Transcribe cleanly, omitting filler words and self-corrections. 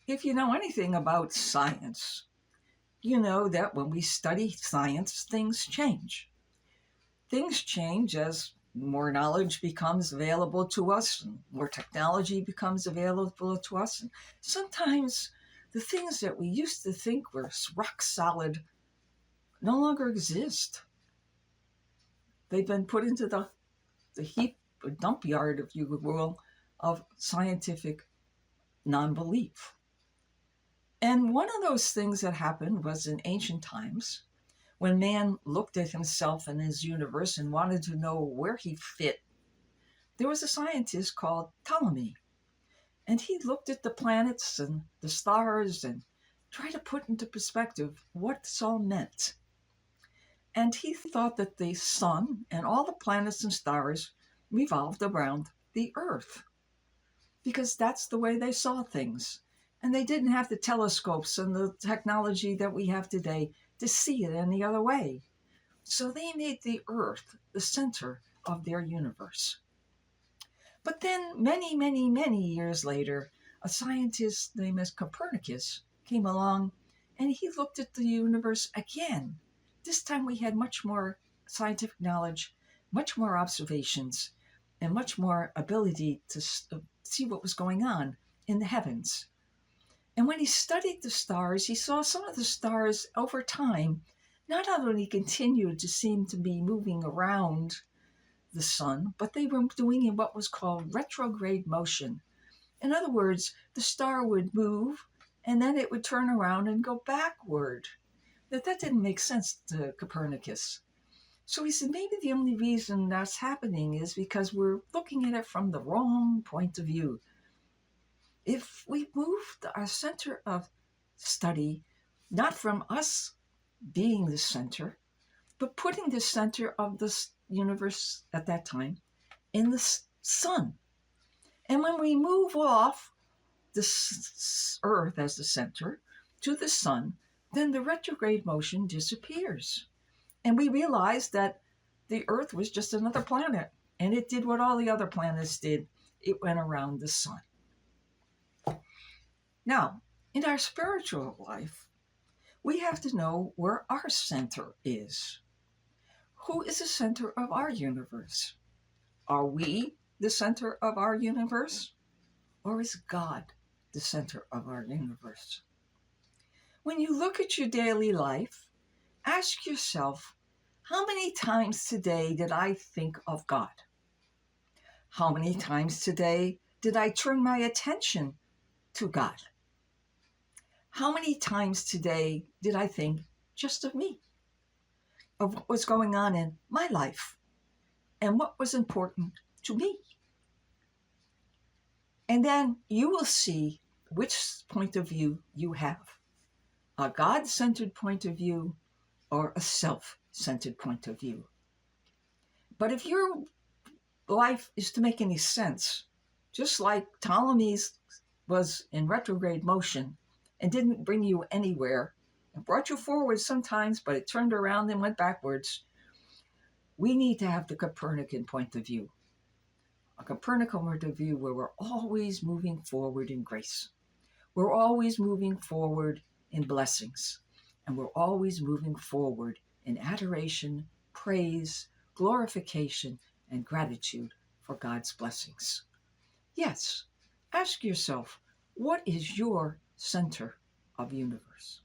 If you know anything about science, you know that when we study science, things change. Things change as more knowledge becomes available to us and more technology becomes available to us. And sometimes the things that we used to think were rock solid no longer exist. They've been put into the heap or dump yard, if you will, of scientific non belief. And one of those things that happened was in ancient times when man looked at himself and his universe and wanted to know where he fit. There was a scientist called Ptolemy, and he looked at the planets and the stars and tried to put into perspective what this all meant. And he thought that the sun and all the planets and stars revolved around the earth because that's the way they saw things. And they didn't have the telescopes and the technology that we have today to see it any other way. So they made the earth the center of their universe. But then, many, many, many years later, a scientist named Copernicus came along and he looked at the universe again. This time we had much more scientific knowledge, much more observations, and much more ability to see what was going on in the heavens. And when he studied the stars, he saw some of the stars over time not only continued to seem to be moving around the sun, but they were doing in what was called retrograde motion. In other words, the star would move and then it would turn around and go backward. That didn't make sense to Copernicus. So he said maybe the only reason that's happening is because we're looking at it from the wrong point of view. If we moved our center of study not from us being the center, but putting the center of the universe at that time in the sun. And when we move off the earth as the center to the sun, then the retrograde motion disappears. And we realize that the earth was just another planet and it did what all the other planets did. It went around the sun. Now, in our spiritual life, we have to know where our center is. Who is the center of our universe? Are we the center of our universe? Or is God the center of our universe? When you look at your daily life, ask yourself, how many times today did I think of God? How many times today did I turn my attention to God? How many times today did I think just of me, of what was going on in my life and what was important to me? And then you will see which point of view you have, a God-centered point of view or a self-centered point of view. But if your life is to make any sense, just like Ptolemy's was in retrograde motion and didn't bring you anywhere, it brought you forward sometimes, but it turned around and went backwards, we need to have the Copernican point of view. A Copernican point of view where we're always moving forward in grace. We're always moving forward in blessings. And we're always moving forward in adoration, praise, glorification, and gratitude for God's blessings. Yes, ask yourself, what is your center of universe?